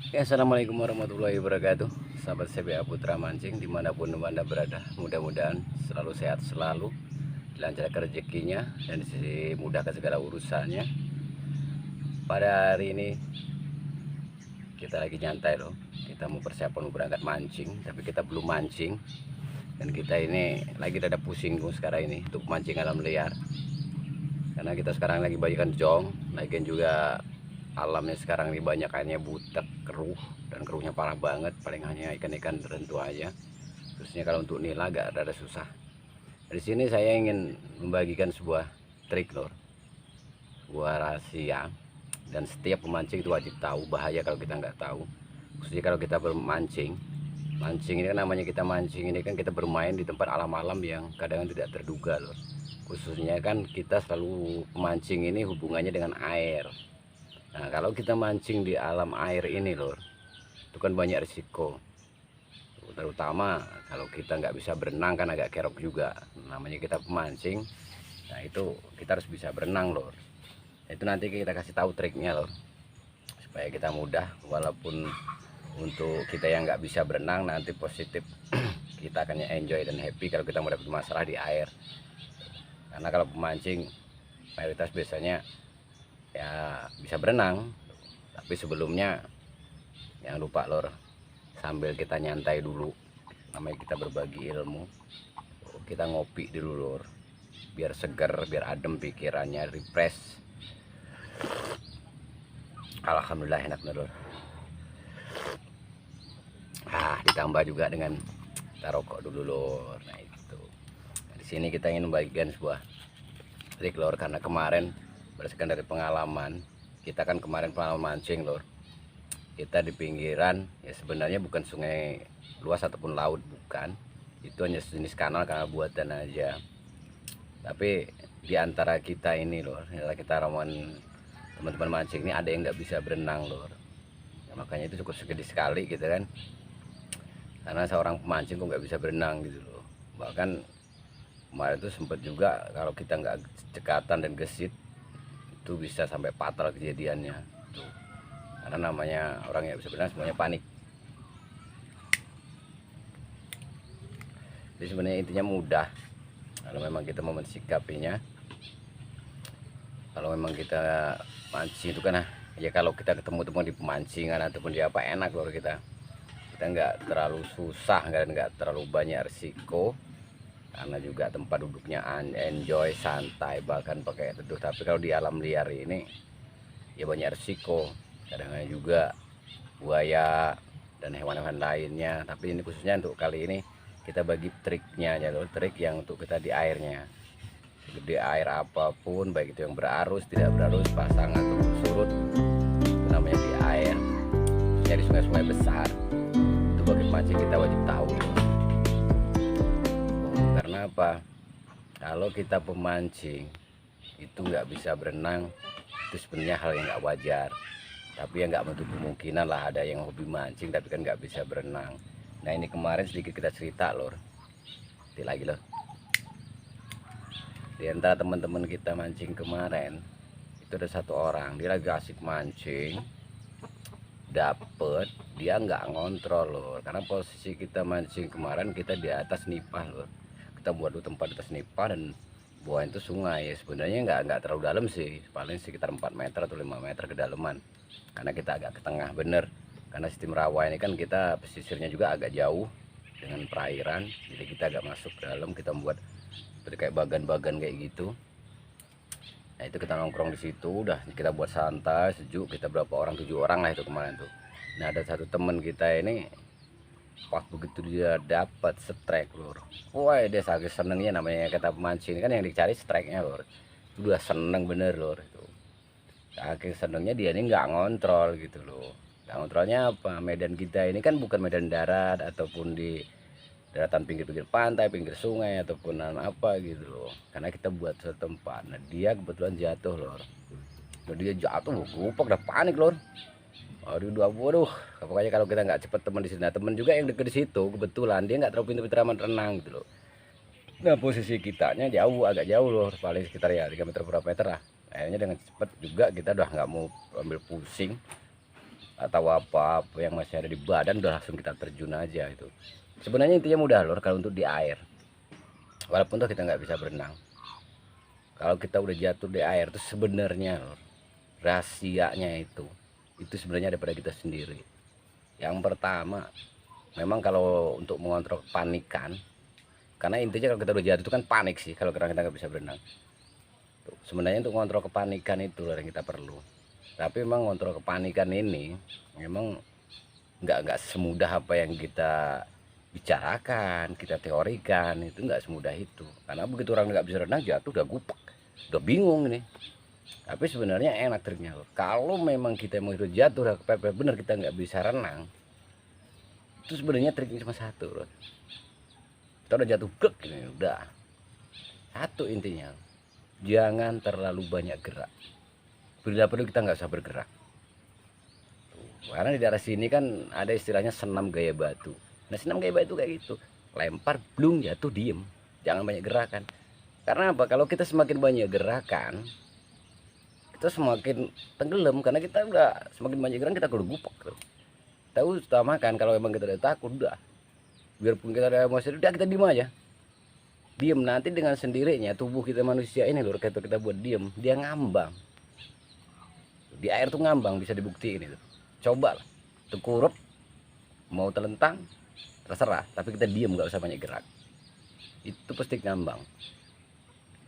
Ya, assalamualaikum warahmatullahi wabarakatuh. Sahabat CBA Putra Mancing dimanapun anda berada, mudah-mudahan selalu sehat, selalu dilancarkan rezekinya dan dimudahkan segala urusannya. Pada hari ini kita lagi nyantai loh. Kita mau persiapan mau berangkat mancing, tapi kita belum mancing. Dan kita ini lagi rada pusing sekarang ini untuk mancing alam liar. Karena kita sekarang lagi banyakan jong, lagian juga alamnya sekarang ini banyakannya butek, keruh, dan keruhnya parah banget. Paling hanya ikan-ikan tertentu aja, khususnya kalau untuk nila agak rada susah. Di sini saya ingin membagikan sebuah trik lor, sebuah rahasia, dan setiap pemancing itu wajib tahu. Bahaya kalau kita nggak tahu, khususnya kalau kita bermancing. Mancing ini kan namanya kita mancing ini kan kita bermain di tempat alam-alam yang kadang tidak terduga lor. Khususnya kan kita selalu pemancing ini hubungannya dengan air. Nah, kalau kita mancing di alam air ini lor, itu kan banyak risiko. Terutama kalau kita nggak bisa berenang kan agak kerok juga. Namanya kita pemancing, nah itu kita harus bisa berenang lor. Itu nanti kita kasih tahu triknya lor, supaya kita mudah. Walaupun untuk kita yang nggak bisa berenang nanti positif, kita akan enjoy dan happy kalau kita mau dapat masalah di air. Karena kalau pemancing mayoritas biasanya ya bisa berenang, tapi sebelumnya jangan lupa lor, sambil kita nyantai dulu, namanya kita berbagi ilmu, kita ngopi dulu lor, biar seger, biar adem pikirannya, refresh. Alhamdulillah enak lor. Ditambah juga dengan kita rokok dulu lor. Nah itu, nah, di sini kita ingin membagikan sebuah trik lor, karena kemarin berdasarkan dari pengalaman kita kan kemarin pengalaman mancing lor, kita di pinggiran ya, sebenarnya bukan sungai luas ataupun laut, bukan, itu hanya sejenis kanal buatan aja. Tapi di antara kita ini lor, kita rombongan teman-teman mancing ini ada yang nggak bisa berenang lor ya, makanya itu cukup sedih sekali gitu kan, karena seorang pemancing kok nggak bisa berenang gitu loh. Bahkan kemarin itu sempat juga kalau kita nggak cekatan dan gesit itu bisa sampai fatal kejadiannya tuh. Karena namanya orang yang bisa berenang semuanya panik. Jadi sebenarnya intinya mudah kalau memang kita mau mensikapinya. Kalau memang kita mancing itu kan ya, kalau kita ketemu-temu di pemancingan ataupun di apa, enak loh kita nggak terlalu susah, nggak terlalu banyak risiko, karena juga tempat duduknya enjoy, santai, bahkan pakai teduh. Tapi kalau di alam liar ini ya banyak risiko, kadang-kadang juga buaya dan hewan-hewan lainnya. Tapi ini khususnya untuk kali ini kita bagi triknya ya loh, trik yang untuk kita di airnya, di air apapun, baik itu yang berarus, tidak berarus, pasang atau surut, itu namanya di air, jadi sungai-sungai besar. Itu bagi mancing kita wajib tahu. Karena apa? Kalau kita pemancing itu nggak bisa berenang, itu sebenarnya hal yang nggak wajar. Tapi ya nggak menutup kemungkinan lah ada yang hobi mancing tapi kan nggak bisa berenang. Nah ini kemarin sedikit kita cerita lor, nanti lagi loh. Di antara teman-teman kita mancing kemarin itu ada satu orang, dia lagi asik mancing, dapet, dia nggak ngontrol loh, karena posisi kita mancing kemarin kita di atas nipah loh. Kita buat dulu tempat di atas nipah dan bawah itu sungai ya, sebenarnya nggak terlalu dalam sih, paling sekitar 4 meter atau 5 meter kedalaman, karena kita agak ke tengah bener. Karena sistem rawa ini kan kita pesisirnya juga agak jauh dengan perairan, jadi kita agak masuk ke dalam, kita membuat seperti kayak bagan-bagan kayak gitu. Nah itu kita nongkrong di situ, udah kita buat santai, sejuk. Kita berapa orang, 7 orang lah itu kemarin tuh. Nah ada satu temen kita ini, pas begitu dia dapat strike lur, wah dia sangat senengnya. Namanya kata pemancing kan yang dicari strike-nya lur, udah seneng bener lur itu. Saking senengnya dia ini nggak ngontrol gitu loh. Nggak ngontrolnya apa, medan kita ini kan bukan medan darat ataupun di daratan pinggir-pinggir pantai, pinggir sungai ataupun apa gitu loh, karena kita buat setempat. Nah dia kebetulan jatuh lor. Nah, dia jatuh gupok, udah panik lor. Aduh, waduh, pokoknya kalau kita nggak cepet teman di sini. Nah, teman juga yang deket di situ kebetulan dia nggak terlalu pintar-pintar aman renang gitu loh. Nah posisi kitanya jauh, agak jauh loh, paling sekitar ya 3 meter berapa meter lah. Akhirnya dengan cepet juga kita udah nggak mau ambil pusing, atau apa-apa yang masih ada di badan udah langsung kita terjun aja. Itu sebenarnya intinya mudah lor kalau untuk di air, walaupun tuh kita nggak bisa berenang. Kalau kita udah jatuh di air tuh sebenarnya lor, rahasianya itu sebenarnya daripada kita sendiri. Yang pertama, memang kalau untuk mengontrol kepanikan, karena intinya kalau kita udah jatuh itu kan panik sih kalau kita nggak bisa berenang. Tuh, sebenarnya untuk mengontrol kepanikan itu yang kita perlu. Tapi memang mengontrol kepanikan ini memang nggak semudah apa yang kita bicarakan, kita teorikan, itu nggak semudah itu. Karena begitu orang nggak bisa renang jatuh udah gupek, udah bingung nih. Tapi sebenarnya enak triknya loh. Kalau memang kita mau itu jatuh udah kepepet bener kita nggak bisa renang, itu sebenarnya triknya cuma satu loh. Kita udah jatuh blek ini udah satu intinya, jangan terlalu banyak gerak. Bila perlu kita nggak usah bergerak. Karena di daerah sini kan ada istilahnya senam gaya batu. Nah senam gaya batu kayak gitu, lempar blung jatuh diem, jangan banyak gerakan. Karena apa? Kalau kita semakin banyak gerakan, kita semakin tenggelam. Karena kita udah semakin banyak gerakan kita udah gupek tuh. Tahu utamakan kalau memang kita udah takut udah, biarpun kita ada emosi udah kita diem aja, diem. Nanti dengan sendirinya tubuh kita manusia ini loh, kita buat diem dia ngambang di air tuh, ngambang bisa dibuktiin itu. Coba lah tengkurap mau telentang terserah, tapi kita diem nggak usah banyak gerak, itu pasti ngambang.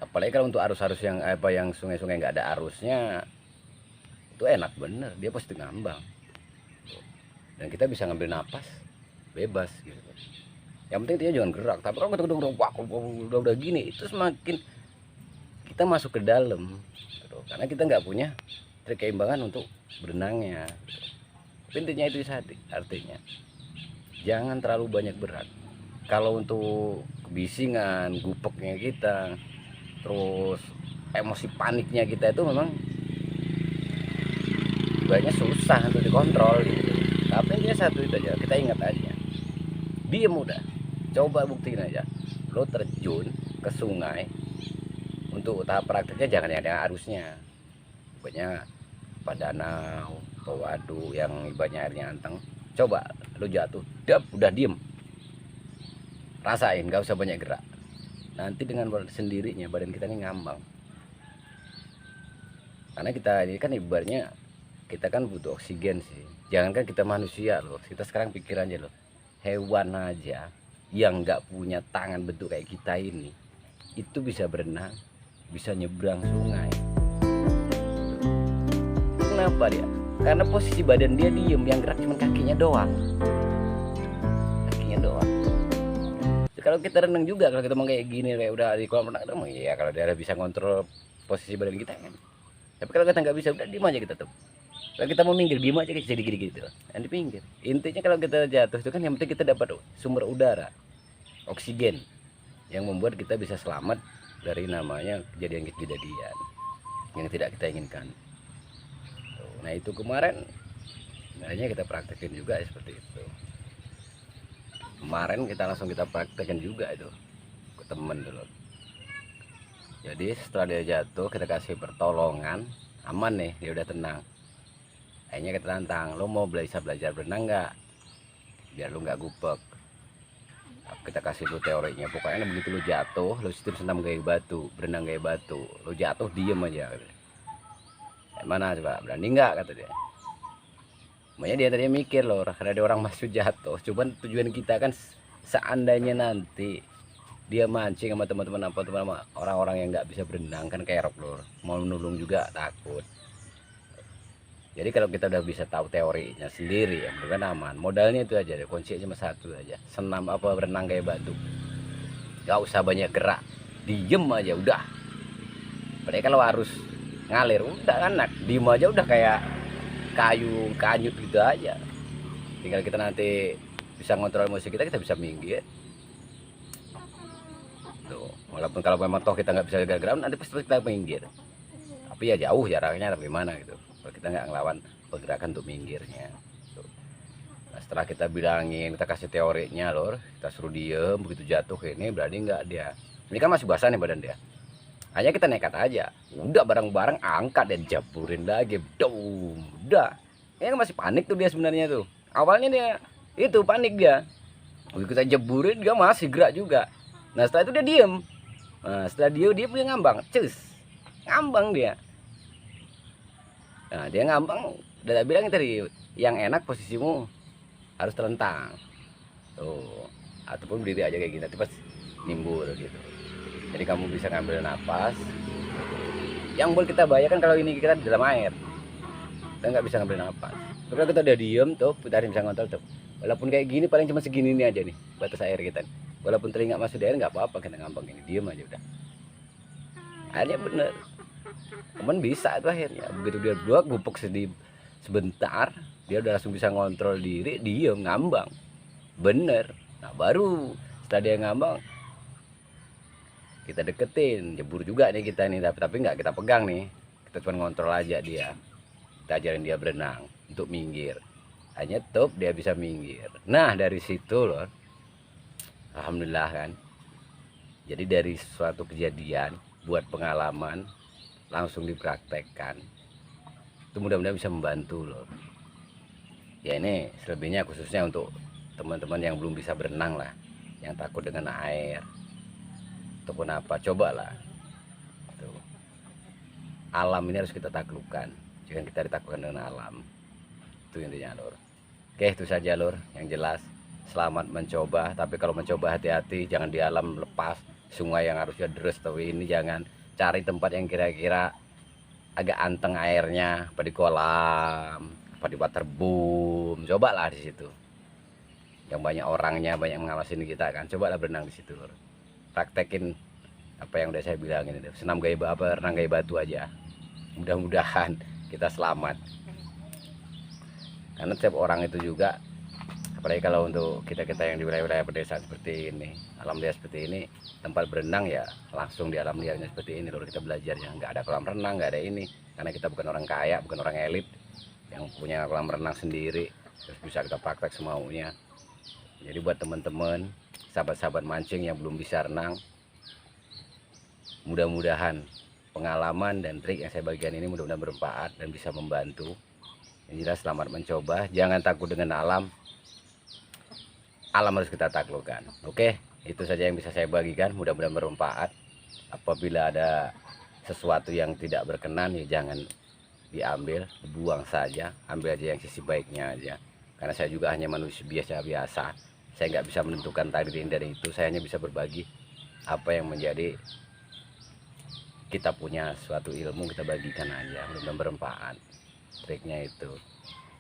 Apalagi kalau untuk arus-arus yang apa yang sungai-sungai nggak ada arusnya, itu enak bener, dia pasti ngambang dan kita bisa ngambil napas bebas gitu. Yang penting dia jangan gerak. Tapi kalau kita udah gini, itu semakin kita masuk ke dalam gitu. Karena kita nggak punya trik keimbangan untuk berenangnya gitu. Intinya itu artinya jangan terlalu banyak berat. Kalau untuk kebisingan, gupeknya kita, terus emosi paniknya kita itu memang banyak susah untuk dikontrol gitu. Tapi intinya satu itu aja, kita ingat aja, diem udah. Coba buktiin aja, lo terjun ke sungai. Untuk tahap prakteknya jangan ada arusnya, banyak pada danau, ke waduk yang banyak airnya anteng. Coba lo jatuh, udah diem, rasain, gak usah banyak gerak. Nanti dengan sendirinya badan kita ini ngambang. Karena kita ini kan ibaratnya kita kan butuh oksigen sih. Jangankan kita manusia loh, kita sekarang pikir aja loh, hewan aja yang nggak punya tangan bentuk kayak kita ini, itu bisa berenang, bisa nyebrang sungai. Kenapa dia? Karena posisi badan dia diem, yang gerak cuma kakinya doang. Kakinya doang. Kalau kita renang juga, kalau kita mau kayak gini, kayak udah di kolam renang, ya kalau dia bisa ngontrol posisi badan kita kan. Tapi kalau kita nggak bisa, udah diem aja kita tuh. Kalau kita mau minggir, diem aja jadi gini gitu. Dan di pinggir. Intinya kalau kita jatuh itu kan yang penting kita dapat sumber udara, oksigen, yang membuat kita bisa selamat dari namanya kejadian-kejadian yang tidak kita inginkan. Nah itu kemarin sebenarnya kita praktekin juga seperti itu. Kemarin kita langsung kita praktekin juga itu ke temen dulu. Jadi setelah dia jatuh kita kasih pertolongan, aman nih, dia udah tenang. Akhirnya kita tantang, lo mau belajar berenang nggak? Biar lo nggak gupek. Kita kasih lo teorinya, pokoknya begitu lo jatuh, lo sistem senam gaya batu, berenang gaya batu, lo jatuh diem aja. Mana coba, berani nggak, kata dia. Makanya dia tadi mikir loh, karena ada orang masuk jatuh. Cuman tujuan kita kan seandainya nanti dia mancing sama teman-teman apa teman orang-orang yang nggak bisa berenang kan kerok loh, mau menolong juga takut. Jadi kalau kita udah bisa tahu teorinya sendiri ya bukan aman. Modalnya itu aja deh, kuncinya cuma satu aja, senam apa berenang kayak batu. Gak usah banyak gerak, diem aja udah. Padahal kalau harus ngalir udah enak, diem aja udah kayak kayu kanyut gitu aja. Tinggal kita nanti bisa ngontrol emosi kita bisa minggir. Tuh, walaupun kalau memang toh kita nggak bisa gerak nanti pasti kita minggir. Tapi ya jauh jaraknya, tapi gimana gitu. Kalau kita nggak ngelawan pergerakan untuk minggirnya. Tuh. Nah, setelah kita bilangin, kita kasih teorinya lor, kita suruh diem, begitu jatuh ini berarti nggak dia. Ini kan masih basah nih badan dia. Hanya kita nekat aja, udah bareng-bareng angkat dan jaburin lagi, udah Ya masih panik tuh dia sebenarnya tuh. Awalnya dia itu panik dia. Kita jeburin dia masih gerak juga. Nah setelah itu dia diem. Nah setelah dia ngambang, cus, ngambang dia. Nah dia ngambang, udah bilang tadi yang enak posisimu harus terlentang. Tuh, ataupun berdiri aja kayak gini, nanti pas nimbul gitu. Jadi kamu bisa ngambil nafas. Yang boleh kita bayangkan kalau ini kita di dalam air, kita nggak bisa ngambil nafas. Kalau kita udah diem tuh, kita bisa ngontrol tuh. Walaupun kayak gini paling cuma segini ini aja nih batas air kita. Walaupun telinga masuk di air nggak apa-apa, kita ngambang ini diem aja udah. Akhirnya bener, temen bisa tuh akhirnya. Begitu dia berdua gupuk sedih sebentar, dia udah langsung bisa ngontrol diri, diem ngambang, bener. Nah baru setelah dia ngambang, kita deketin, jebur juga nih kita nih, tapi nggak kita pegang nih, kita cuma ngontrol aja dia, kita ajarin dia berenang untuk minggir, hanya top dia bisa minggir. Nah dari situ loh, alhamdulillah kan, jadi dari suatu kejadian buat pengalaman langsung dipraktekkan, itu mudah-mudahan bisa membantu loh. Ya ini selebihnya khususnya untuk teman-teman yang belum bisa berenang lah, yang takut dengan air ataupun apa, cobalah tuh. Alam ini harus kita taklukkan, jangan kita ditaklukkan dengan alam, itu intinya lur. Oke itu saja lur, yang jelas selamat mencoba, tapi kalau mencoba hati-hati, jangan di alam lepas sungai yang harusnya deres, tapi ini jangan, cari tempat yang kira-kira agak anteng airnya, apa di kolam, apa di waterboom, cobalah di situ yang banyak orangnya, banyak mengawasin kita kan, cobalah berenang di situ lur. Praktekin apa yang udah saya bilangin itu, senam gaya apa, renang gaya batu aja, mudah-mudahan kita selamat. Karena setiap orang itu juga, apalagi kalau untuk kita-kita yang di wilayah-wilayah pedesaan seperti ini, alam liar seperti ini, tempat berenang ya langsung di alam liarnya seperti ini loh, kita belajarnya. Nggak ada kolam renang, nggak ada ini, karena kita bukan orang kaya, bukan orang elit yang punya kolam renang sendiri terus bisa kita praktek semaunya. Jadi buat teman-teman, sahabat-sahabat mancing yang belum bisa renang, mudah-mudahan pengalaman dan trik yang saya bagikan ini mudah-mudahan bermanfaat dan bisa membantu. Yang jelas selamat mencoba, jangan takut dengan alam, alam harus kita taklukkan. Oke, itu saja yang bisa saya bagikan, mudah-mudahan bermanfaat. Apabila ada sesuatu yang tidak berkenan ya jangan diambil, buang saja, ambil aja yang sisi baiknya aja. Karena saya juga hanya manusia biasa, saya nggak bisa menentukan takdir dari itu, saya hanya bisa berbagi apa yang menjadi kita punya suatu ilmu, kita bagikan aja, mudah-mudahan bermanfaat triknya itu.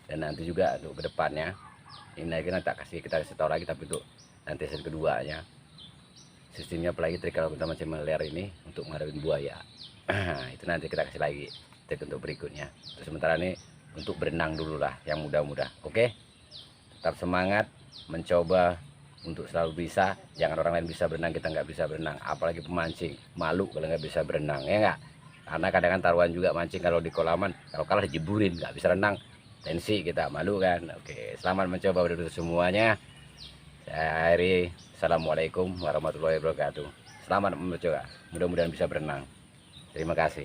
Dan nanti juga untuk kedepannya ini kita kasih tahu lagi, tapi untuk nanti sesi keduanya sistemnya, apalagi trik kalau kita masih meliar ini untuk menghadapi buaya. Itu nanti kita kasih lagi trik untuk berikutnya. Terus sementara ini untuk berenang dulu lah yang mudah-mudah. Oke, tetap semangat mencoba untuk selalu bisa. Jangan orang lain bisa berenang, kita nggak bisa berenang, apalagi pemancing, malu kalau nggak bisa berenang, ya nggak? Karena kadang kan taruhan juga mancing kalau di kolaman, kalau kalah dijeburin, nggak bisa renang, tensi kita, malu kan. Oke, selamat mencoba untuk semuanya. Saya akhiri, assalamualaikum warahmatullahi wabarakatuh. Selamat mencoba, mudah-mudahan bisa berenang. Terima kasih.